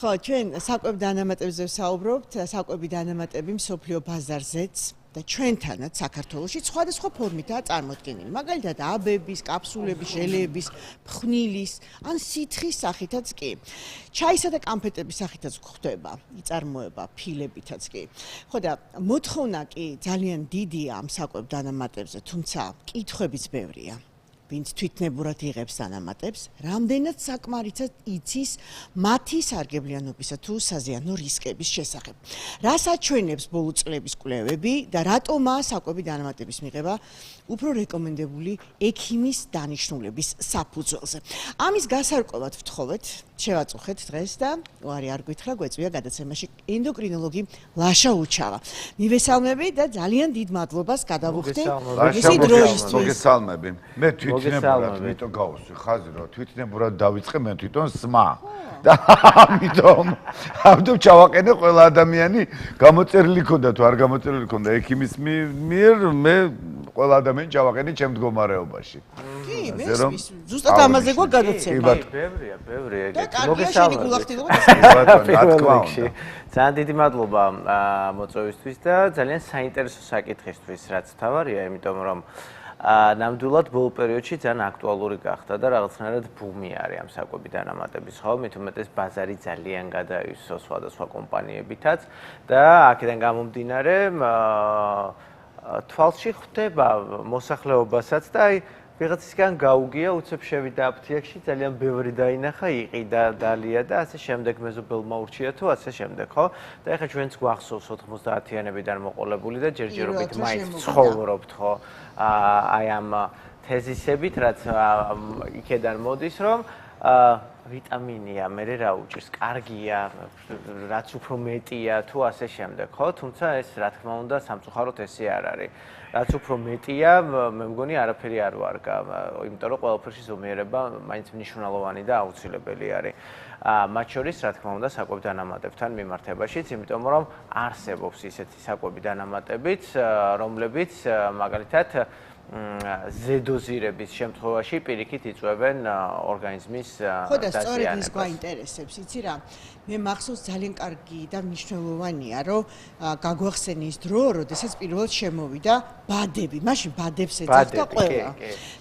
ხო, ჩვენ საკვებ დანამატებზე ვსაუბრობთ, საკვები დანამატები მსოფლიო ბაზარზეც და ჩვენთანაც საქართველოში სხვადასხვა ფორმითაა წარმოდგენილი. მაგალითად, აბების, კაფსულების, ჟელეების, ფხვნილის, ან სითხის სახითაც კი. ჩაისა და კამფეტების სახითაც გვხვდება, იწარმოება ფილებითაც კი. ხო და მოთხოვნა კი ძალიან დიდია ამ საკვებ დანამატებზე, თუმცა კითხვებიც ბევრია. ვინც თვითნებურად იღებს დანამატებს, რამდენად საკმარისად იცის მათი სარგებლიანობისა თუ საზიანო რისკების შესახებ. რას აჩვენებს ბოლო წლების კვლევები და რატომაა საკვები დანამატების მიღება უფრო რეკომენდებული ექიმის დანიშნულების საფუძველზე. ამის გასარკვევად ვთხოვეთ, შევაწუხეთ დღეს და უარი არ გითხრა, გვეწვია გადაცემაში ენდოკრინოლოგი ლაშა უჩავა. მივესალმები და ძალიან დიდ მადლობას გადავუხდი მისი დროისთვის. მოგესალმები. მე თვითნებურად ვიტო გავუსვი ხაზი რომ თვითნებურად დავიწყე მე თვითონ სმა და ამიტომ ჩავაყენე ყველა ადამიანი გამოწერილი ქონდა თუ არ გამოწერილი ქონდა ექიმის მიერ მე ყველა ადამიანი ჩავაყენე ჩემ მდგომარეობაში. კი, მესმის. ზუსტად ამაზე გვა გადაცემა. ბევრია. მოგესალმებით. ძალიან დიდი მადლობა მოწვევისთვის და ძალიან საინტერესო საკითხისთვის, რაც თავარია, იმიტომ რომ ნამდვილად ბოლო პერიოდში ძალიან აქტუალური გახდა და რაღაცნაირად ბუმი არის ამ საკვები დანამატების, ხო? მით უმეტეს ბაზარი ძალიან გადაივსო სხვადასხვა კომპანიებითაც და აქედან გამომდინარე თვალში ხვდება მოსახლეობასაც და აი ვიღაცისგან გაუგია, უცებ შევიდა აფთიაქში, ძალიან ბევრი დაინახა, იყიდა, დალია და ასე შემდეგ მეზობელმა ურჩია თუ ასე შემდეგ, ხო? და ეხლა ჩვენც გვახსოვს 90-იანებიდან მოყოლებული და ჯერჯერობით მაინც ცხოვრობთ, ხო? აი ამ თეზისებით, რაც იქედან მოდის, რომ ვიტამინია, მე რა უჭირს, კარგია, რაც უფრო მეტია თუ ასე შემდეგ, ხო? თუმცა ეს რა თქმა უნდა სამწუხაროდ ესე არ არის. რაც უფრო მეტია, მე მგონი არაფერი არ ვარგა, იმიტომ რომ ყველაფერში ზომიერება მაინც მნიშვნელოვანი და აუცილებელი არის. მათ შორის, რა თქმა უნდა, საკვებ დანამატებთან მიმართებაშიც, იმიტომ რომ არსებობს ისეთი საკვები დანამატებიც, რომლებიც მაგალითად ზედოზირების შემთხვევაში პირიქით იწვევენ ორგანიზმის დაზიანებას. ხო და სწორედ ეს გვაინტერესებს, იცი რა? მე მახსოვს ძალიან კარგი და მნიშვნელოვანია, რომ გაგვახსენი ის დრო, როდესაც პირველად შემოვიდა ბადები. მაშინ ბადებს ეძახდა ყველა.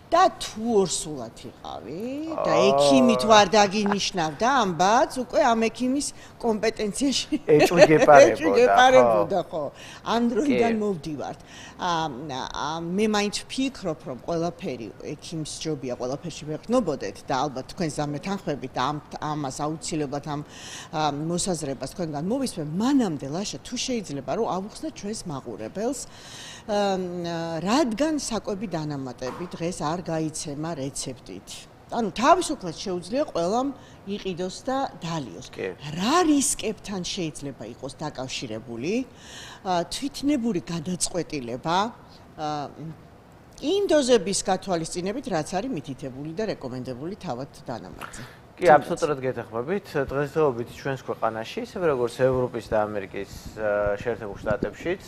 და თუ ორსულად იყავი და ექიმი თუ არ დაგინიშნავდა ამ ბადს, უკვე ამ ექიმის კომპეტენციაში ეჭვგეპარებოდა, ხო? ამ დროიდან მოვდივართ. მე მაინც ვფიქრობ, რომ ყველაფერი ექიმის ჯობია, ყველაფერში ვეყნობოდეთ და ალბათ თქვენ ზამეთანხმებით და ამას აუცილებლად ამ მოსაზრებას თქვენგან მოვისმენ, მანამდე ლაშა თუ შეიძლება რომ ავუხსნათ ჩვენს მაყურებელს, რადგან საკვები დანამატები დღეს არ გაიცემა რეცეპტით. ანუ თავისუფლად შეუძლია ყველამ იყიდოს და დალიოს. რა რისკებთან შეიძლება იყოს დაკავშირებული თვითნებური გადაწყვეტილება იმ დოზების გათვალისწინებით, რაც არის მითითებული და რეკომენდებული თავად დანამატზე. კი, აბსოლუტურად გეთანხმებით. დღესდღეობით ჩვენს ქვეყანაში, ისევე როგორც ევროპის და ამერიკის შეერთებულ შტატებშიც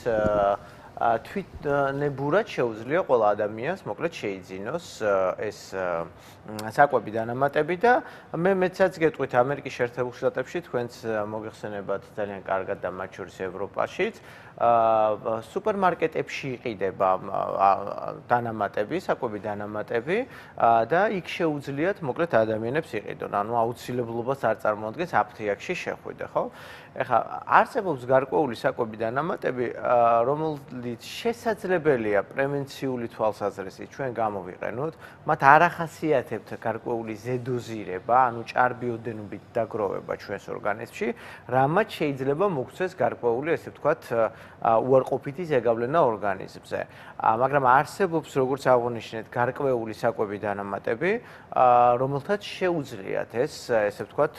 თვითნებურად შეუძლია ყველა ადამიანს მოკლედ შეიძინოს ეს საკვები დანამატები და მე მეცაც გეტყვით ამერიკის შეერთებულ შტატებში თქვენც მოგეხსენებათ ძალიან კარგად და მათ შორის ევროპაშიც სუპერმარკეტებში იყიდება დანამატები, საკვები დანამატები და იქ შეუძლიათ მოკლედ ადამიანებს იყიდონ. ანუ აუცილებლობას არ წარმოადგენს აფთიაქში შეხვიდე, ხო? ეხლა არსებობს გარკვეული საკვები დანამატები, რომელიც შესაძლებელია პრევენციული თვალსაზრისით ჩვენ გამოვიყენოთ, მათ არ ახასიათებთ გარკვეული ზედოზირება, ანუ ჭარბიოდენობით დაგროვება ჩვენს ორგანიზმში, რამაც შეიძლება მოგვცეს გარკვეული, ესე ვთქვათ, უარყოფითი ზეგავლენა ორგანიზმზე. მაგრამ არსებობს, როგორც აღვნიშნეთ, გარკვეული საკვები დანამატები, რომელთაც შეუძლიათ ესე ვთქვათ,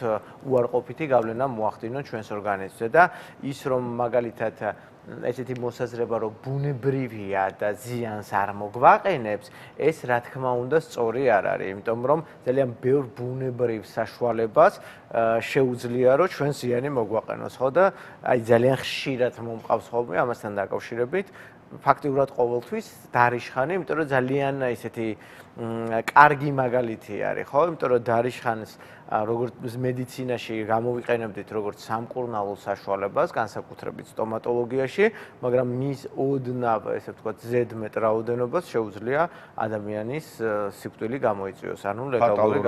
უარყოფითი გავლენა მოახდინონ ჩვენს ორგანიზმზე და ის რომ მაგალითად ესეთი მოსაზრება რომ ბუნებრივია და ზიანს არ მოგვაყენებს, ეს რა თქმა უნდა სწორი არ არის, იმიტომ რომ ძალიან ბევრ ბუნებრივ საშუალებას შეუძლია რომ ჩვენ ზიანი მოგვაყენოს, ხო და აი ძალიან ხშირად მომყავს ხოლმე ამასთან დაკავშირებით ფაქტიურად ყოველთვის დარიშხანი, იმიტომ რომ ძალიან ესეთი კარგი მაგალითი არის, ხო? იმიტომ რომ დარიშხანის როგორც მედიცინაში გამოვიყენებდით როგორც სამკურნალო საშუალებას, განსაკუთრებით სტომატოლოგიაში, მაგრამ მის ოდნავ, ესე ვთქვათ, ზედმეტ რაოდენობას შეუძლია ადამიანის სიკვდილი გამოიწვიოს, ანუ ლეტალური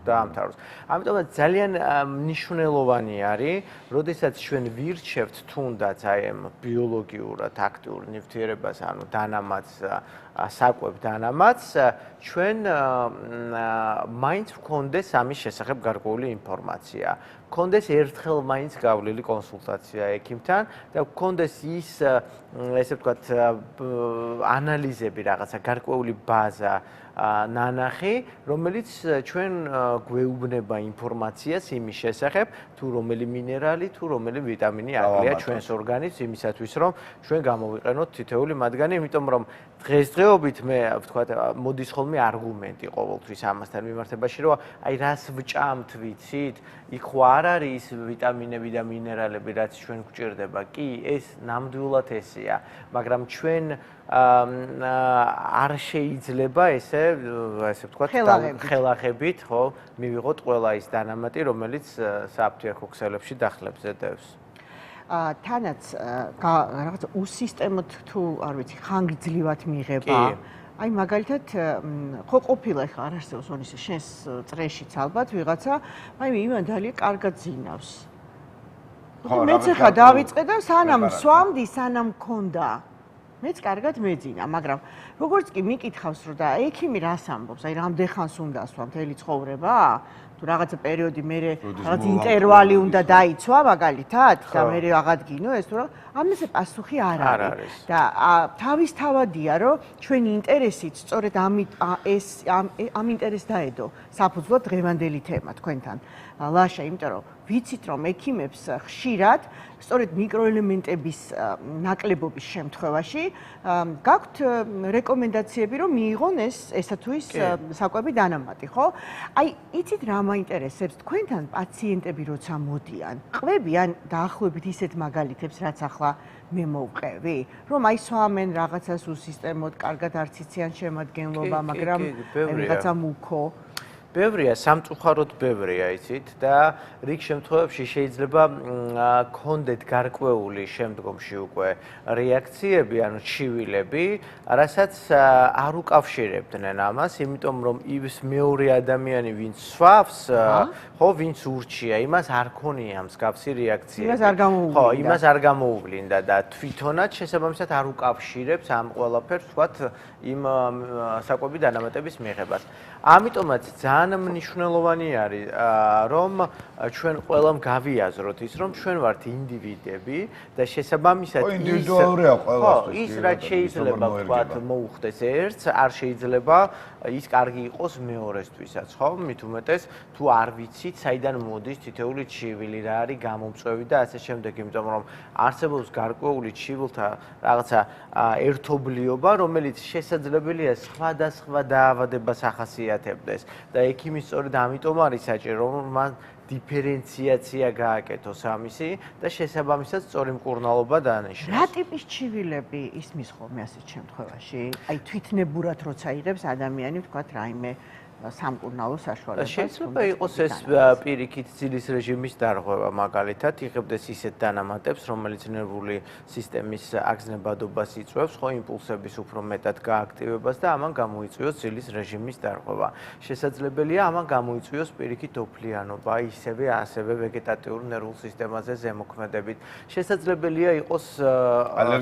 დაამთავროს. ამიტომაც ძალიან მნიშვნელოვანი არის, როდესაც ჩვენ ვირჩევთ თუნდაც აი ამ ბიოლოგიურად აქტიურ ნივთიერებას, ანუ დანამატს, საკვებ დანამატს, ჩვენ მაინც ვქონდეს ამის შესახებ გარკვეული ინფორმაცია. ვქონდეს ერთხელ მაინც გავლილი კონსულტაცია ექიმთან და ვქონდეს ის, ესე ვთქვათ, ანალიზები, რაღაცა გარკვეული ბაზა ნანახი, რომელიც ჩვენ გვეუბნება ინფორმაციას იმის შესახებ, თუ რომელი მინერალი, თუ რომელი ვიტამინი აკლია ჩვენს ორგანიზმს იმისათვის, რომ ჩვენ გამოვიყენოთ თითოეული მათგანი, იმიტომ რომ დღესდღეობით მე ვთქვათ, მოდის ხოლმე არგუმენტი ყოველთვის ამასთან მიმართებაში, რომ აი რას ვჭამთ, ვიცით, იქ ხო არ არის ვიტამინები და მინერალები, რაც ჩვენ გვჭირდება. კი, ეს ნამდვილად ესეა, მაგრამ ჩვენ არ შეიძლება ესე ვთქვათ, ხელახებით, ხო, მივიღოთ ყველა ის დანამატი, რომელიც საფთიაქო ქსელებში დახლებს ზედებს. თანაც რაღაცა უსისტემოდ თუ არ ვიცი, ხანგრძლივად მიღება. აი მაგალითად, ხო ყოფილა ხა არ არსებობს ონისე შენს წრეშიც ალბათ ვიღაცა, აი იმან ძალიან კარგად ძინავს. მეც ხა დავიწყე და სანამ სვამდი, სანამ მქონდა. მეც კარგად მეძინა, მაგრამ როგორც კი მიკითხავს, რომ და ექიმი რას ამბობს, აი რამდენ ხანს უნდა ასვა მთელი ცხოვრება? თუ რაღაცა პერიოდი მე რაღაც ინტერვალი უნდა დაიცვა მაგალითად და მე აღადგინო ეს თუ რა ამაზე პასუხი არ არის და თავისთავადია რომ ჩვენი ინტერესით სწორედ ამ ინტერესს დაედო საფუძვლად დღევანდელი თემა თქვენთან ლაშა იმიტომ რომ ვიცით რომ ექიმებს ხშირად სწორედ მიკროელემენტების ნაკლებობის შემთხვევაში გაქვთ რეკომენდაციები რომ მიიღონ ესა თუ ის საკვები დანამატი ხო აი იცით რა მაინტერესებს თქვენთან პაციენტები როცა მოდიან ყვებიან დაახლოებით ისეთ მაგალითებს რაც ახლა მე მოვყევი რომ აი სვამენ რაღაცას უსისტემოდ კარგად არც იციან შემადგენლობა მაგრამ რაღაცა მუქო ბევრია, სამწუხაროდ ბევრია, იცით და რიგ შემთხვევებში შეიძლება გქონდეთ გარკვეული შემდგომში უკვე რეაქციები, ანუ ჩივილები, რასაც არ უკავშირებდნენ ამას, იმიტომ რომ ის მეორე ადამიანი, ვინც სვავს, ხო, ვინც ურჩია, იმას არ ქონია მსგავსი რეაქციები. ხო, იმას არ გამოუვლინდა და თვითონაც შესაბამისად არ უკავშირებს ამ ყველაფერს, ვთქვათ, იმ საკვები დანამატების მიღებას. ამიტომაც ძალიან მნიშვნელოვანი არის რომ ჩვენ ყველამ გავიაზროთ ის რომ ჩვენ ვართ ინდივიდები და შესაბამისად ის რაც შეიძლება ვთქვათ მოუხდეს ერთს არ შეიძლება ის კარგი იყოს მეორესთვისაც ხო მით უმეტეს თუ არ ვიცით საიდან მოდის თითოეული ჩივილი რა არის გამომწვევი და ასე შემდეგ იმიტომ რომ არსებობს გარკვეული ჩივილთა რაღაცა ერთობლიობა რომელიც შესაძლებელია სხვადასხვა დაავადებას ახასიათებდეს და ექიმის სწორედ ამიტომ არის საჭირო რომ მან დიფერენციაცია გააკეთოს ამისი და შესაბამისად სწორი მკურნალობა დაანიშნოს. რა ტიპის ჩივილები ისმის ხოლმე ასეთ შემთხვევაში? აი თვითნებურად როცა იღებს ადამიანი ვთქვათ რაიმე სამკურნალო საშუალებას. შეიძლება იყოს ეს პირიქით ძილის რეჟიმის დარღვევა მაგალითად იღებდეს ისეთ დანამატებს რომელიც ნერვული სისტემის აგზნებადობას იწვევს ხო იმპულსების უფრო მეტად გააქტივებას და ამან გამოიწვიოს ძილის რეჟიმის დარღვევა. შესაძლებელია ამან გამოიწვიოს პირიქით ოფლიანობა ისევე ასევე ვეგეტატიურ ნერვულ სისტემაზე ზემოქმედებით. შესაძლებელია იყოს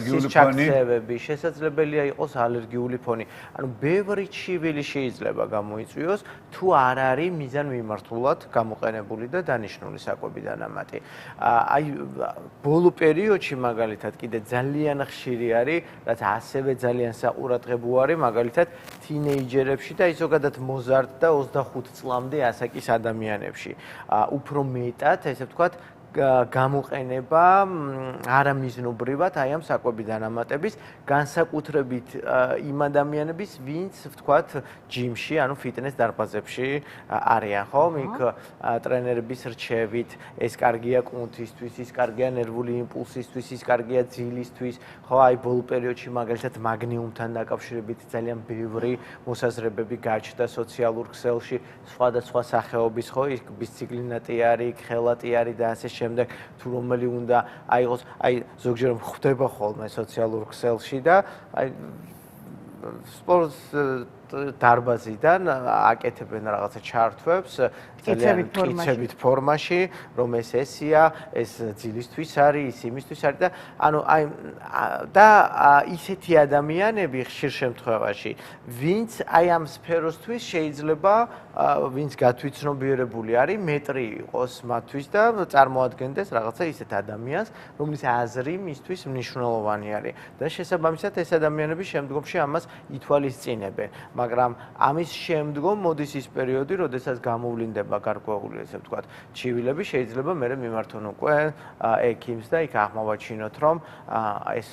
სისჩაქცევები, შესაძლებელია იყოს ალერგიული ფონი. ანუ ბევრი ჩივილი შეიძლება გამოიწვიოს თუ არ არის მიზანმიმართულად გამოყენებული და დანიშნული საკვები დანამატი. აი ბოლო პერიოდში მაგალითად კიდე ძალიან ხშირი არის, რაც ასევე ძალიან საყურადღებო არის, მაგალითად თინეიჯერებში და ზოგადად მოზარდ და 25 წლამდე ასაკის ადამიანებში. უფრო მეტად, ესე ვთქვათ, გამოყენება არამიზნობრივად აი ამ საკვები დანამატების განსაკუთრებით იმ ადამიანების, ვინც ვთქვათ, ჯიმში, ანუ ფიტნეს დარბაზებში არიან, ხო? იქ ტრენერების რჩევით, ეს კარგია კუნთისთვის, ის კარგია ნერვული იმპულსისთვის, ის კარგია ძილისთვის, ხო, აი ბოლო პერიოდში მაგალითად მაგნიუმთან დაკავშირებით ძალიან ბევრი მოსაზრებები გაჩნდა სოციალურ ქსელში, სხვადასხვა სახეობის, ხო, იქ ბისციკლინატი არის, ხელატი არის და ასე შემდეგ, თუ რომელი უნდა აიღოს, აი ზოგჯერ ხვდება ხოლმე სოციალურ ქსელში და აი სპორტს დარბაზიდან აკეთებენ რაღაცა ჩართვებს ძალიან მტკიცებით ფორმაში, რომ ესია, ეს ძილისთვის არის, ის იმისთვის არის და ანუ აი და ისეთი ადამიანები ხშირ შემთხვევაში, ვინც აი ამ სფეროსთვის შეიძლება ვინც გათვითცნობიერებული არის, მეტრი იყოს მათთვის და წარმოადგენდეს რაღაცა ისეთ ადამიანს, რომლის აზრი მისთვის მნიშვნელოვანი არის და შესაბამისად ეს ადამიანები შემდგომში ამას ითვალისწინებენ. მაგრამ ამის შემდგომ მოდის ის პერიოდი, როდესაც გამოვლინდება გარკვეული, ესე ვთქვათ, ჩივილები, შეიძლება მე მიმართონ უკვე ექიმს და იქ აღმოვაჩინოთ, რომ ეს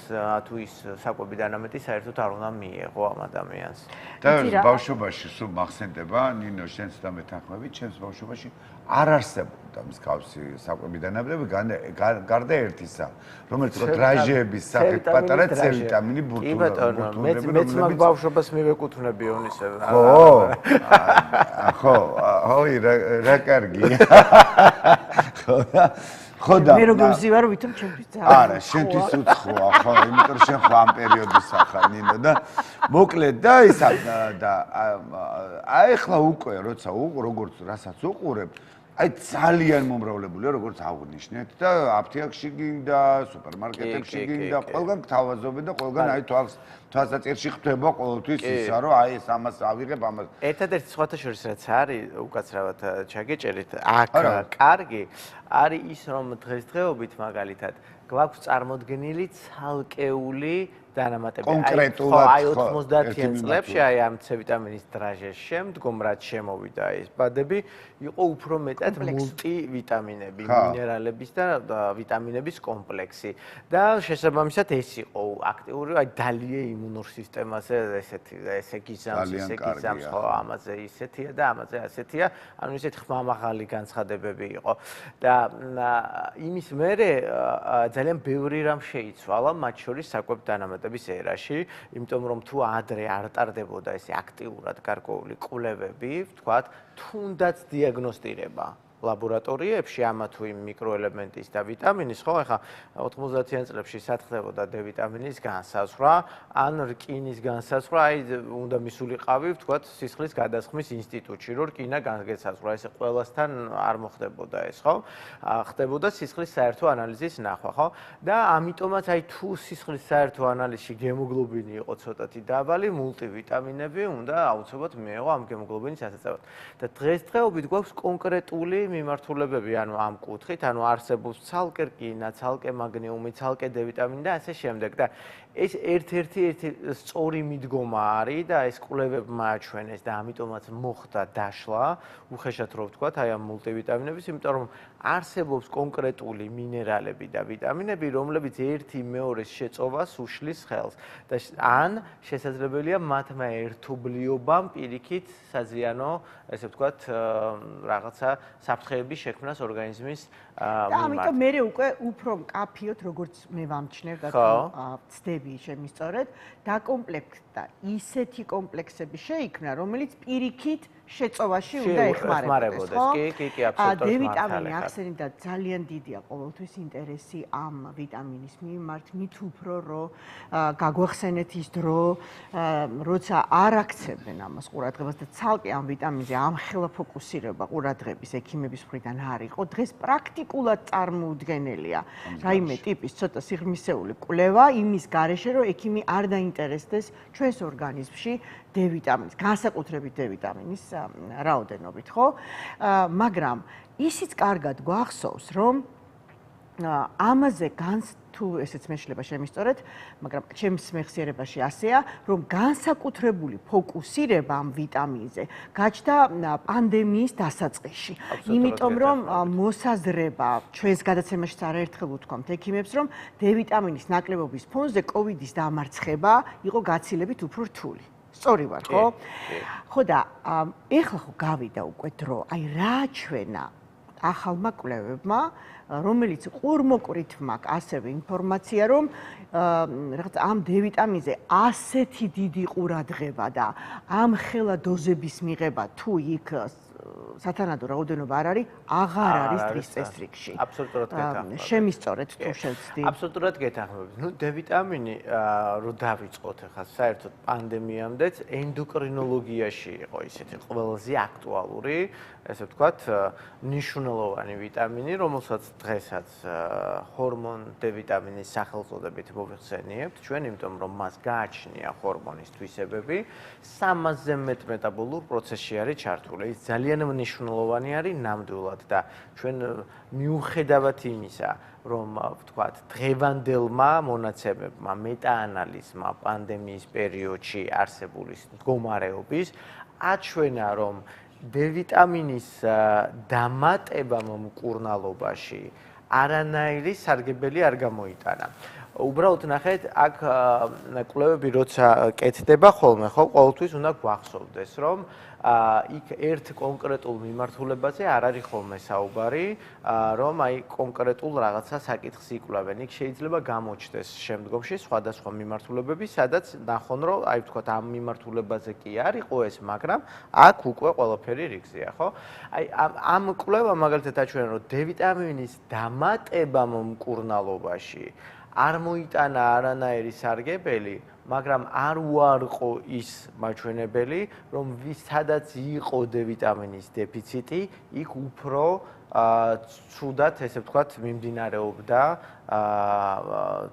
თუ ის საკვები დანამატი საერთოდ არ უნდა მიეღო ამ ადამიანს. და ბავშვობაში სულ მახსენდება, ნინო, შენც და მეთანხმებით, ჩემს ბავშვობაში არ არსებობდა მსგავსი საკვები დანამატები, გარდა ერთისა, რომელიც იყო დრაჟეების სახით პატარა C-ვიტამინი ბურთულები, მეც მაგ ბავშვობას მივეკუთვნები ონისე. ხო, რა კარგია. ხო და მე როგორ ვზივარ ვითომ ჩემთვის ძალიან არა შენთვის უცხოა ხო იმიტომ რომ შენ ხო ამ პერიოდის ახალ ნინო და მოკლედ და ისა და აი ახლა უკვე როცა როგორც რასაც უყურებ აი ძალიან მომრავლებულია როგორც აღნიშნეთ და აფთიაქში გინდა სუპერმარკეტებში გინდა ყველგან გთავაზობენ და ყველგან აი თვალსაჩინში ხდება ყოველთვის ისა რომ აი ეს ამას ავიღებ ამას ერთადერთი სხვათა შორის რაც არის უკაცრავად ჩაგეჭერით აქ კარგი არის ის რომ დღესდღეობით მაგალითად გვაქვს წარმოდგენილი ცალკეული დანამატები. აი 90-იან წლებში აი ამ C-ვიტამინის დრაჟის შემდგომ რაც შემოვიდა ეს ბადები იყო უფრო მეტად მულტივიტამინები, მინერალების და ვიტამინების კომპლექსი და შესაბამისად ეს იყო აქტიური აი დალია იმუნურ სისტემაზე ესე გიზამს ხო ამაზე ისეთია და ამაზე ასეთია ანუ ისეთ ხმამაღალი განცხადებები იყო და იმის მერე ძალიან ბევრი რამ შეიცვალა მათ შორის საკვებ დანამატების ერაში, იმიტომ რომ თუ ადრე არ ტარდებოდა ესე აქტიურად გარკვეული კვლევები, ვთქვათ, თუნდაც დიაგნოსტირება ლაბორატორიებში ამა თუ იმ მიკროელემენტის და ვიტამინის, ხო, ახლა 90-იან წლებში სათხდებოდა D-ვიტამინის განსაზღვრა, ან რკინის განსაზღვრა, აი უნდა მისულიყავი, ვთქვათ, სისხლის გადასხმის ინსტიტუტში, რომ რკინა განსაზღვრა, ესე ყველასთან არ მოხდებოდა ეს, ხო? ხდებოდა სისხლის საერთო ანალიზის ნახვა, ხო? და ამიტომაც აი თუ სისხლის საერთო ანალიზში გემოგლობინი იყო ცოტათი დაბალი, მულტივიტამინები უნდა აუცილებლად მიეღო ამ გემოგლობინის ასაწევად. და დღესდღეობით გვაქვს კონკრეტული მიმართულებები, ანუ ამ კუთხით, ანუ არსებობს ცალკე რკინა, ცალკე მაგნიუმი, ცალკე D-ვიტამინი და ასე შემდეგ და ეს ერთ-ერთი სწორი მიდგომა არის და ეს კვლევებმა აჩვენეს და ამიტომაც მოხდა დაშლა, უხეშად რო ვთქვათ, აი ამ მულტივიტამინების, იმიტომ რომ არსებობს კონკრეტული მინერალები და ვიტამინები, რომლებიც ერთი მეორეს შეწოვას უშლის ხელს და ან შესაძლებელია მათმა ერთობლიობამ პირიქით საზიანო, ესე ვთქვათ, რაღაცა საფრთხეების შექმნას ორგანიზმის მიმართ. და ამიტომ მე უკვე უფრო მკაფიოდ როგორც მე ვამჩნევ და ვცდები შემისწორეთ, დაკომპლექტდა ისეთი კომპლექსები შეიქმნა, რომელიც პირიქით შეწოვაში უნდა ეხმარებოდეს, ხო? კი, აბსოლუტურად. D-ვიტამინი ახსენდა ძალიან დიდია ყოველთვის ინტერესი ამ ვიტამინის მიმართ, მით უფრო რომ გაგვახსენეთ ის დრო, როცა არ აქცევენ ამას ყურადღებას და ცალკე ამ ვიტამინზე ამხელა ფოკუსირება ყურადღების ექიმების მხრიდან არ იყო, დღეს პრაქტიკულად წარმოუდგენელია რაიმე ტიპის ცოტა სიღრმისეული კვლევა იმის გარეშე, რომ ექიმი არ დაინტერესდეს ჩვენს ორგანიზმში D-ვიტამინის, განსაკუთრებით D-ვიტამინის რაოდენობით, ხო? მაგრამ ისიც კარგად გვახსოვს, რომ ამაზე თუ ესეც მეშლება შემისწორეთ, მაგრამ ჩემს მეხსიერებაში ასეა, რომ განსაკუთრებული ფოკუსირება ამ ვიტამინზე გაჩნდა პანდემიის დასაწყისში. იმიტომ რომ მოსაზრება ჩვენს გადაცემაშიც არაერთხელ ვთქვამთ ექიმებს, რომ დ-ვიტამინის ნაკლებობის ფონზე კოვიდის დამარცხება იყო გაცილებით უფრო რთული. სწორი ვარ, ხო? ხო და ეხლა ხო გავიდა უკვე დრო, აი რა ჩვენა ახალმა კვლევებმა, რომელიც ყურმოყრით მაქვს ასევე ინფორმაცია, რომ რაღაც ამ დ-ვიტამინზე ასეთი დიდი ყურადღება და ამ ხელა დოზების მიღება თუ იქ სათანადო რაოდენობა არ არის, აღარ არის დღის წესრიგში. აბსოლუტურად გეთანხმებით. შემისწორეთ თუ შევცდი. აბსოლუტურად გეთანხმებით. ნუ დ-ვიტამინი რო დავიწყოთ ახლა საერთოდ პანდემიამდეც ენდოკრინოლოგიაში იყო ისეთი ყველაზე აქტუალური, ესე ვთქვათ, მნიშვნელოვანი ვიტამინი, რომელსაც დღესაც ჰორმონ დ-ვიტამინის სახელწოდებით მოვიხსენიებთ ჩვენ, იმიტომ რომ მას გააჩნია ჰორმონის თვისებები, 300-ზე მეტ მეტაბოლურ პროცესში არის ჩართული. ის ძალიან მნიშვნელოვანი არის ნამდვილად და ჩვენ მიუხედავად იმისა, რომ ვთქვათ, დღევანდელმა მონაცემებმა, მეტაანალიზმა პანდემიის პერიოდში არსებული მდგომარეობის აჩვენა, რომ დ-ვიტამინის დამატება მკურნალობაში არანაირი სარგებელი არ გამოიტანა. უბრალოდ ნახეთ, აქ კვლევები როცა კეთდება ხოლმე, ხო, ყოველთვის უნდა გვახსოვდეს, რომ იქ ერთ კონკრეტულ მიმართულებაზე არ არის ხოლმე საუბარი, რომ აი კონკრეტულ რაღაცა საკითხს იკვლევენ. იქ შეიძლება გამოჩნდეს შემდგომში სხვადასხვა მიმართულებები, სადაც ნახონ, რომ აი ვთქვათ, ამ მიმართულებაზე კი არ იყო ეს, მაგრამ აქ უკვე ყველაფერი რიგზეა, ხო? აი ამ კვლევამ მაგალითად აჩვენა, რომ დ-ვიტამინის დამატება მკურნალობაში არ მოიტანა არანაირი სარგებელი, მაგრამ არ უარყო ის მაჩვენებელი, რომ სადაც იყო დ-ვიტამინის დეფიციტი, იქ უფრო ცუდად, ესე ვთქვათ, მიმდინარეობდა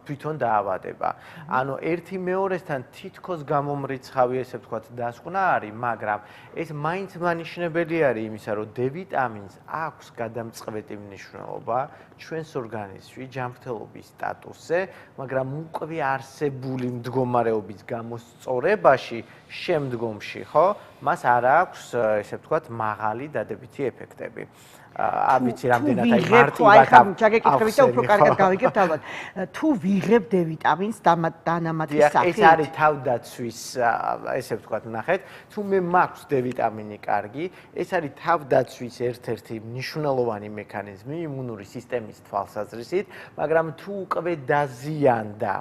თვითონ დაავადება. ანუ ერთი მეორესთან თითქოს გამომრიცხავი, ესე ვთქვათ, დასკვნა არის, მაგრამ ეს მაინც მანიშნებელი არის იმისა, რომ დ-ვიტამინს აქვს გადამწყვეტი მნიშვნელობა ჩვენს ორგანიზმში ჯანმრთელობის სტატუსზე, მაგრამ უკვე არსებული მდგომარეობის გამოსწორებაში შემდგომში, ხო, მას არ აქვს, ესე ვთქვათ, მაღალი დადებითი ეფექტები. არ ვიცი რამდენად აი მარტივად ჩაგეკითხებით და უფრო კარგად გავიგებთ ალბათ. თუ ვიღებ დ-ვიტამინს დანამატის სახით. ეს არის თავდაცვის, ესე ვთქვათ, ნახეთ, თუ მე მაქვს დ-ვიტამინი კარგი, ეს არის თავდაცვის ერთ-ერთი მნიშვნელოვანი მექანიზმი იმუნური სისტემის თვალსაზრისით, მაგრამ თუ უკვე დაზიანდა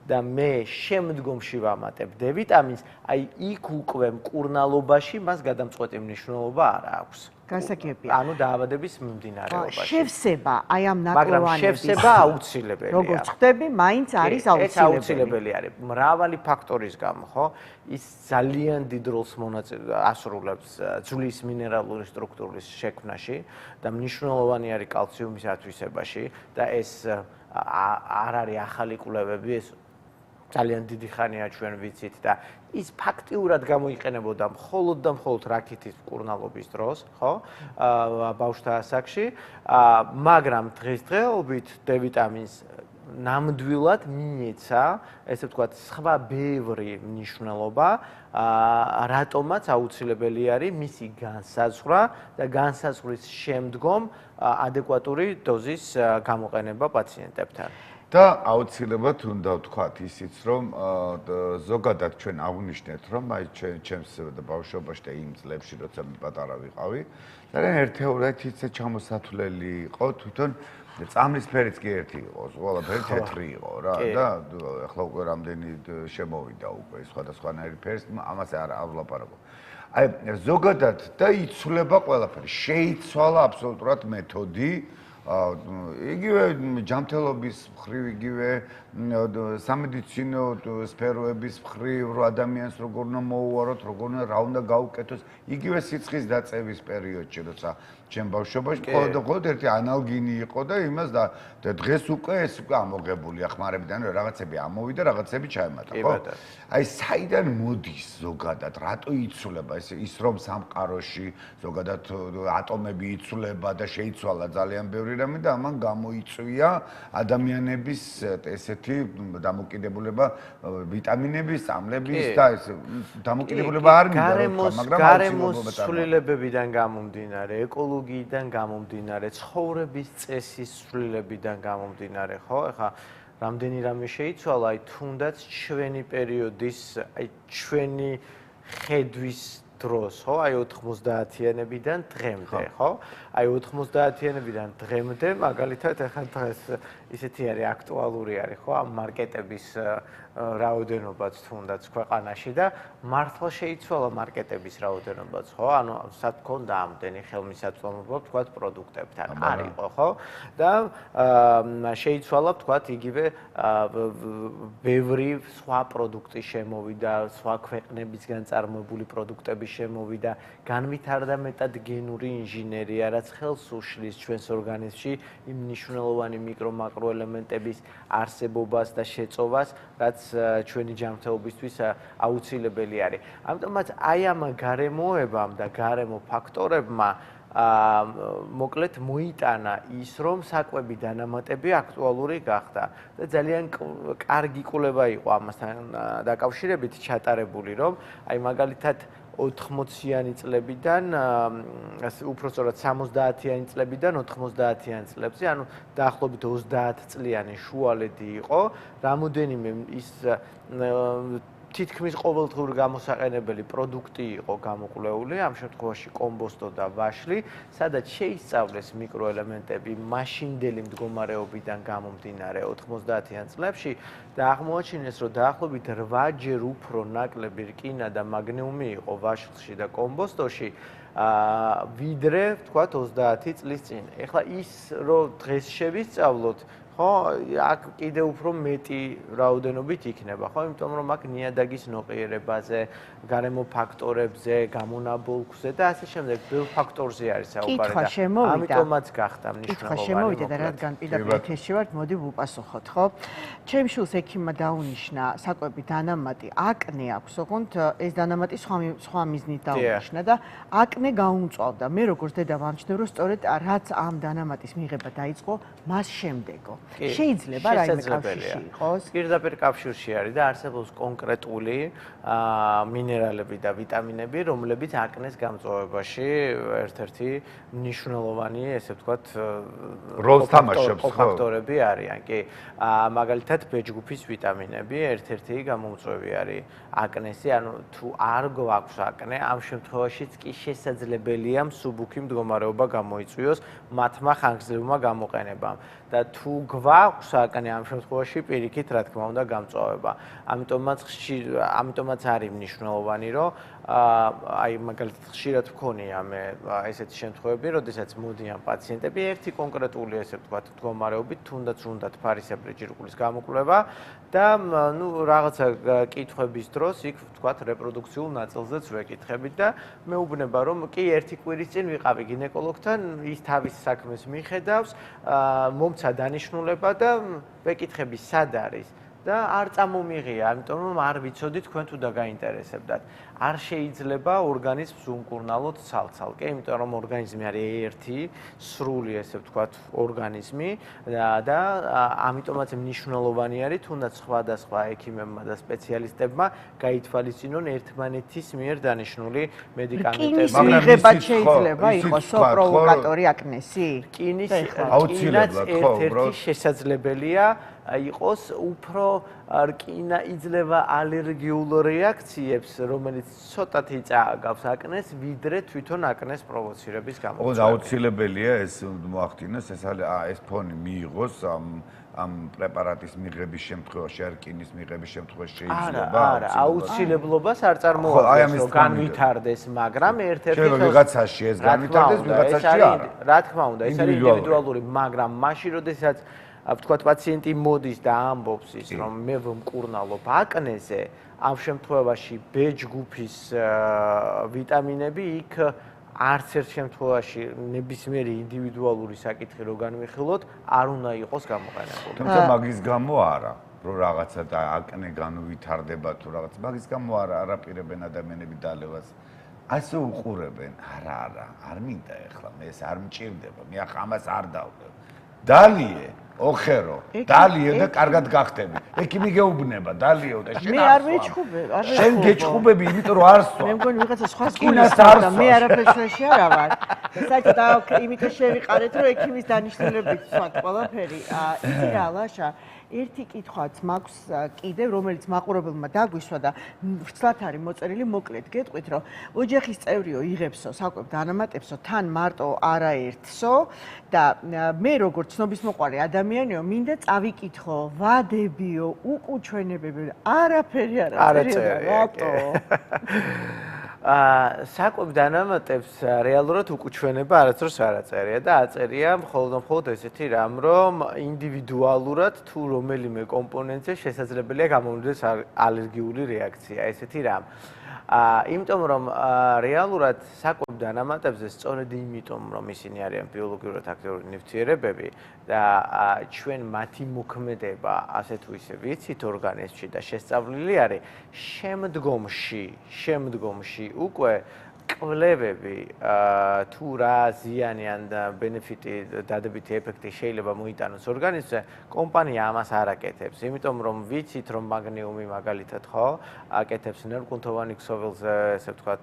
და მე შემდგომში ვამატებ დ-ვიტამინს, აი იქ უკვე მკურნალობაში მას გადამწყვეტი მნიშვნელობა არ აქვს. გასაგებია. ანუ დაავადების მიმდინარეობაში. შევსება აი ამ მაგრამ ნაკლოვანების. შევსება აუცილებელია. როგორც ხვდები, მაინც არის აუცილებელი. ეს აუცილებელი არის. მრავალი ფაქტორის გამო, ხო? ის ძალიან დიდ როლს ასრულებს ძვლის მინერალური სტრუქტურის შექმნაში და მნიშვნელოვანი არის კალციუმის ათვისებაში და ეს არ არის ახალი კვლევები, ეს ძალიან დიდი ხანია ჩვენ ვიცით და ის ფაქტიურად გამოიყენებოდა მხოლოდ და მხოლოდ რაკეთის მკურნალობის დროს, ხო? ბავშვთა ასაკში, მაგრამ დღესდღეობით დ-ვიტამინს ნამდვილად მიეცა, ესე ვთქვათ, სხვა ბევრი მნიშვნელობა, რატომაც აუცილებელი არის მისი განსაზღვრა და განსაზღვრის შემდგომ ადეკვატური დოზის გამოყენება პაციენტებთან. და აუცილებლად უნდა ვთქვათ ისიც, რომ ზოგადად ჩვენ აღვნიშნეთ, რომ აი ჩემს ბავშვობაში და იმ წლებში, როცა მე პატარა ვიყავი, ძალიან ერთეულეთიც ჩამოსათვლელი იყო, თვითონ წამლის ფერიც კი ერთი იყო, ყველაფერი თეთრი იყო რა და ახლა უკვე რამდენი შემოვიდა უკვე სხვადასხვანაირი ფერს, ამას არ ვლაპარაკობ. აი ზოგადად და იცვლება ყველაფერი, შეიცვალა აბსოლუტურად მეთოდი იგივე ჯანმრთელობის მხრივ, იგივე სამედიცინო სფეროების მხრივ, რომ ადამიანს როგორ უნდა მოუვაროთ, როგორ უნდა რა უნდა გაუკეთოს, იგივე სიცხის დაწევის პერიოდში, როცა ჩემ ბავშვობაში მხოლოდ ერთი ანალგინი იყო და იმას და დღეს უკვე ეს უკვე ამოღებულია ხმარებიდან რაღაცები ამოვიდა რაღაცები ჩაემატა ხო აი საიდან მოდის ზოგადად რატო იცვლება ის რომ სამყაროში ზოგადად ატომები იცვლება და შეიცვალა ძალიან ბევრი რამე და ამან გამოიწვია ადამიანების ესეთი დამოკიდებულება ვიტამინების, წამლების და ეს დამოკიდებულება არ მინდა მაგრამ გარემოს ცვლილებებიდან გამომდინარე, ეკოლოგიიდან გამომდინარე, ცხოვრების წესის ცვლილებებიდან გამომდინარე, ხო? ეხლა რამდენი რამე შეიცვალა, აი თუნდაც ჩვენი პერიოდის, აი ჩვენი ხედვის დროს, ხო? აი 90-იანებიდან დღემდე, ხო? აი 90-იანებიდან დღემდე, მაგალითად, ეხლა დღეს ისეთი არის აქტუალური არის, ხო? ამ მარკეტების რაოდენობაც თუნდაც ქვეყანაში და მართლა შეიცვალა მარკეტების რაოდენობაც, ხო? ანუ სათქონდა ამდენი ხელმისაწვდომობა, ვთქვათ, პროდუქტებთან არ იყო, ხო? და შეიცვალა, ვთქვათ, იგივე ბევრი სხვა პროდუქტი შემოვიდა, სხვა ქვეყნებისგან წარმოებული პროდუქტები შემოვიდა, განვითარდა მეტად გენური ინჟინერია, რაც ხელს უშლის ჩვენს ორგანიზმში იმ მნიშვნელოვანი მიკრო-მაკრო ელემენტების არსებობას და შეწოვას, რაც ჩვენი ჯანმრთელობისთვის აუცილებელი არის. ამიტომაც აი ამ გარემოებამ და გარემო ფაქტორებმა მოკლედ მოიტანა ის, რომ საკვები დანამატები აქტუალური გახდა და ძალიან კარგი კვლევა იყო ამასთან დაკავშირებით ჩატარებული, რომ აი მაგალითად 80-იანი წლებიდან, უпростоრად 70-იანი წლებიდან 90-იანი წლებზე, ანუ დაახლოებით 30 წლიანი შუალედი იყო, რამოდენიმე ის თითქმის ყოველდღიური გამოსაყენებელი პროდუქტი იყო გამოკვლეული, ამ შემთხვევაში კომბოსტო და ვაშლი, სადაც შეისწავლეს მიკროელემენტები მაშინდელი მდგომარეობიდან გამომდინარე 90-იან წლებში და აღმოაჩინეს, რომ დაახლოებით 8-ჯერ უფრო ნაკლები რკინა და მაგნიუმი იყო ვაშლში და კომბოსტოში, ვიდრე, ვთქვათ, 30 წლის წინ. ეხლა ის, რომ დღეს შევისწავლოთ, ხო, აქ კიდე უფრო მეტი რაოდენობით იქნება, ხო, იმიტომ რომ აქ ნიადაგის ნოყიერებაზე, გარემო ფაქტორებზე, გამონაბოლქვზე და ასე შემდეგ, ბევრ ფაქტორზე არის საუბარი და ამიტომაც გახდა მნიშვნელოვანი. კითხვა შემოვიდა და რადგან პირდაპირ ეთერში ვართ, მოდი ვუპასუხოთ, ხო? ჩემ შულს ექიმმა დაუნიშნა საკვები დანამატი, აკნე აქვს, ოღონდ ეს დანამატი სხვა მიზნით დაუნიშნა და აკნე გაუმწვავდა. მე როგორც დედა ვამჩნევ, რომ სწორედ რაც ამ დანამატის მიღება დაიწყო, მას შემდეგო. შეიძლება რაიმე კავშირში იყოს? პირდაპირ კავშირში არის და არსებობს კონკრეტული მინერალები და ვიტამინები, რომლებიც აკნეს გამწვავებაში ერთ-ერთი მნიშვნელოვანი, ესე ვთქვათ, როლს თამაშობს, ხო? ფაქტორები არიან, კი. მაგალითად, ბეჯგუფის ვიტამინები ერთ-ერთი გამომწვევი არის აკნესი, ანუ თუ არ გვაქვს აკნე, ამ შემთხვევაშიც კი შესაძლებელია მსუბუქი მდგომარეობა გამოიწვიოს მათმა ხანგრძლივმა გამოყენებამ. და თუ გვაქვს აკნე ამ შემთხვევაში პირიქით, რა თქმა უნდა, გამწვავება. ამიტომაც არის მნიშვნელოვანი, რომ აი მაგალითად ხშირად ვქონია მე ესეთი შემთხვევები, როდესაც მოდიან პაციენტები ერთი კონკრეტული ესე ვთქვათ მდგომარეობით, თუნდაც უნდათ ფარისებრი ჯირკვლის გამოკვლევა და ნუ რაღაცა კითხვების დროს იქ ვთქვათ რეპროდუქციულ ნაწილზეც ვეკითხებით და მეუბნება რომ კი ერთი კვირის წინ ვიყავი გინეკოლოგთან, ის თავის საქმეს მიხედავს, მომცა დანიშნულება და ვეკითხები სად არის და არ წამომიღია, ამიტომ რომ არ ვიცოდი თქვენ თუ დაგაინტერესებდათ. არ შეიძლება ორგანიზმს უმკურნალოთ ცალ-ცალკე, იმიტომ რომ ორგანიზმი არის ერთი, სრული ესე ვთქვათ ორგანიზმი და ამიტომაც მნიშვნელოვანი არის თუნდაც სხვადასხვა ექიმებმა და სპეციალისტებმა გაითვალისწინონ ერთმანეთის მიერ დანიშნული მედიკამენტები. რკინის მიღება შეიძლება იყოს პროვოკატორი აკნესი? რკინის აუცილებლად ხო, ერთ-ერთი შესაძლებელია იყოს უფრო რკინა იძლევა ალერგიულ რეაქციებს, რომელიც ცოტათი წააგავს აკნეს, ვიდრე თვითონ აკნეს პროვოცირების გამოწვევა. ოღონდ აუცილებელია ეს მოახდინოს, ეს ფონი მიიღოს ამ პრეპარატის მიღების შემთხვევაში, რკინის მიღების შემთხვევაში შეიძლება? არა, აუცილებლობას არ წარმოადგენს, რომ განვითარდეს, მაგრამ ერთ-ერთი შეიძლება ვიღაცაში ეს განვითარდეს, ვიღაცაში არა. რა თქმა უნდა, ეს არის ინდივიდუალური, მაგრამ მაშინ, როდესაც ვთქვათ, პაციენტი მოდის და ამბობს ის, რომ მე ვმკურნალობ აკნეზე, ამ შემთხვევაში B ჯგუფის ვიტამინები იქ არც ერთ შემთხვევაში ნებისმიერი ინდივიდუალური საკითხი რო განვიხილოთ, არ უნდა იყოს გამოყენებული. თუმცა მაგის გამო არა, რომ რაღაცა და აკნე განვითარდება თუ რაღაც, მაგის გამო არა არაპირებენ ადამიანები დალევას. ასე უყურებენ, არა, არ მინდა ეხლა, მე ეს არ მჭირდება, მე ახლა ამას არ დავდებ. დალიე, ოხერო, დალიე და კარგად გახდები. ექიმი გეუბნება, დალიეო და შენ მე არ მეჩხუბე, არ შენ გეჩხუბები, იმიტომ რომ არ სვა. მე მგონი ვიღაცა სხვა კინას სკოლას არ და მე სვას. არაფერში არ ვარ. საერთოდ იმიტომ შევიყარეთ, რომ ექიმის დანიშნულებით სვათ ყველაფერი. იცი რა, ლაშა, ერთი კითხვაც მაქვს კიდევ, რომელიც მაყურებელმა დაგვისვა და ვრცლად არის მოწერილი, მოკლედ გეტყვით, რომ ოჯახის წევრიო იღებსო, საკვებ დანამატებსო, თან მარტო არაერთსო და მე როგორც ცნობისმოყვარე ადამიანიო, მინდა წავიკითხო, ვადებიო, უკუჩვენებებიო, არაფერი არ აწერია, რატო? საკვებ დანამატებს რეალურად უკუჩვენება არასდროს არ აწერია და აწერია მხოლოდ ესეთი რამ, რომ ინდივიდუალურად თუ რომელიმე კომპონენტზე შესაძლებელია გამომდინდეს ალერგიული რეაქცია, ესეთი რამ. იმიტომ რომ რეალურად საკვებ დანამატებზე სწორედ იმიტომ რომ ისინი არიან ბიოლოგიურად აქტიური ნივთიერებები და ჩვენ მათი მოქმედება ასე თუ ისე ვიცით ორგანიზმში და შესწავლილი არის შემდგომში უკვე კვლევები თუ რა ზიანიან და ბენეფიტი დადებითი ეფექტი შეიძლება მოიტანოს ორგანიზმზე, კომპანია ამას არ აკეთებს, იმიტომ რომ ვიცით რომ მაგნიუმი მაგალითად ხო აკეთებს ნერვკუნთოვანი ქსოვილზე, ესე ვთქვათ,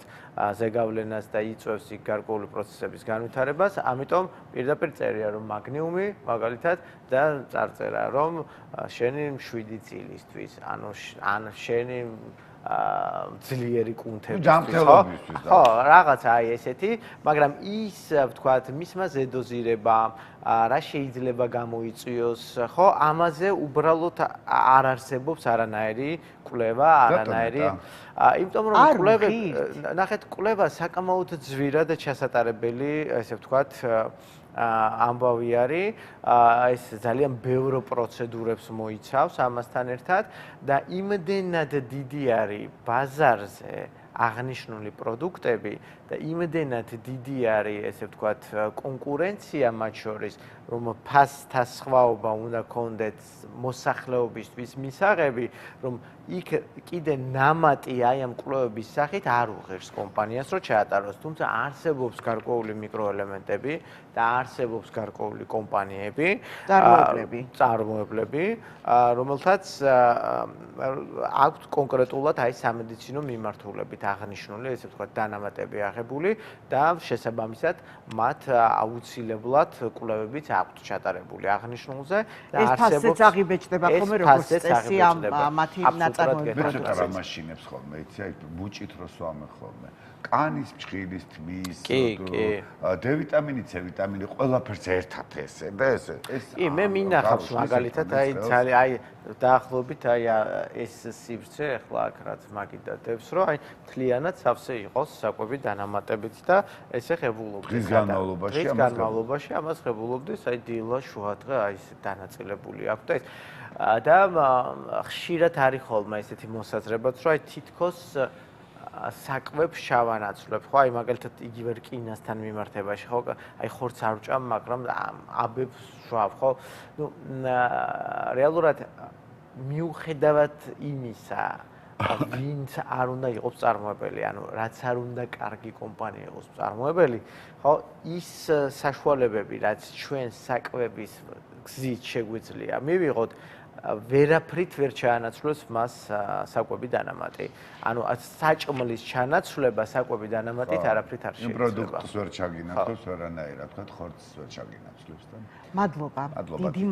ზეგავლენას და იწვევს იქ გარკვეული პროცესების განვითარებას, ამიტომ პირდაპირ წერია რომ მაგნიუმი მაგალითად და წარწერა რომ შენი 7 წილისთვის, ან შენი ძლიერი კუნთებისთვის, ხო, რაღაც აი ესეთი, მაგრამ ის ვთქვათ, მისმა ზედოზირება, რა შეიძლება გამოიწვიოს, ხო, ამაზე უბრალოდ არ არსებობს არანაირი კვლევა, არანაირი, იმიტომ რომ ნახეთ, კვლევა საკმაოდ ძვირად ჩასატარებელი, ესე ვთქვათ, ამბავი არის, ეს ძალიან ბევრ პროცედურებს მოიცავს ამასთან ერთად და იმდენად დიდი არის ბაზარზე აღნიშნული პროდუქტები და იმდენად დიდი არის, ესე ვთქვათ, კონკურენცია მათ შორის, რომ ფასთა სხვაობა უნდა კონდეთ მოსახლეობისთვის მისაღები, რომ იქ კიდე ნამატი აი ამ კვლევების სახით არ უღირს კომპანიას, რომ ჩაატაროს, თუმცა არსებობს გარკვეული მიკროელემენტები და არსებობს გარკვეული კომპანიები, წარმოებლები, რომელთაც აქვთ კონკრეტულად აი სამედიცინო მიმართულებით აღნიშნული, ესე ვთქვათ, დანამატები აღებული და შესაბამისად მათ აუცილებლად კვლევებიც აქვთ ჩატარებული აღნიშნულზე და არსებობს ეს აღიბეჭდება ხოლმე როგორც წესი მათი ნაწარმოებები. მე ცოტა რა მაშინებს ხოლმე, იცი, აი ბუჭით რო სვამე ხოლმე. კანის ფშხილის თმის, D ვიტამინი, C ვიტამინი, ყველაფერს ერთად ესე და ესე. კი, მე მინახავს მაგალითად აი ძალიან დაახლოებით აი ეს სივრცე ახლა აქ რაც მაგიდადებს, რომ აი მთლიანად სავსე იყოს საკვები დანამატებით და ესე ღებულობდეს. დღის განმავლობაში ამას ღებულობდეს, აი დილა შუადღე აი ეს დანაწილებული აქვს და ეს და ხშირად არის ხოლმე ესეთი მოსაზრებაც, რომ აი თითქოს საკვებს შავანაცვლებ, ხო, აი მაგალითად იგივე რკინასთან მიმართებაში, ხო, აი ხორცს არ ვჭამ, მაგრამ აბებს შავ, ხო? ნუ რეალურად მიუხედავად იმისა, ვინც არ უნდა იყოს წარმოებელი, ანუ რაც არ უნდა კარგი კომპანია იყოს წარმოებელი, ხო, ის საშუალებები, რაც ჩვენ საკვების გზით შეგვიძლია მივიღოთ, ვერაფრით ვერ ჩაანაცვლებს მას საკვები დანამატი. ანუ საჭმლის ჩანაცვლება საკვები დანამატით არაფრით არ შეიძლება. პროდუქტს ვერ ჩაგინაცვლებს ვერანაირად, თქვა ხორცს ვერ ჩაგინაცვლებს და მადლობა. დიდი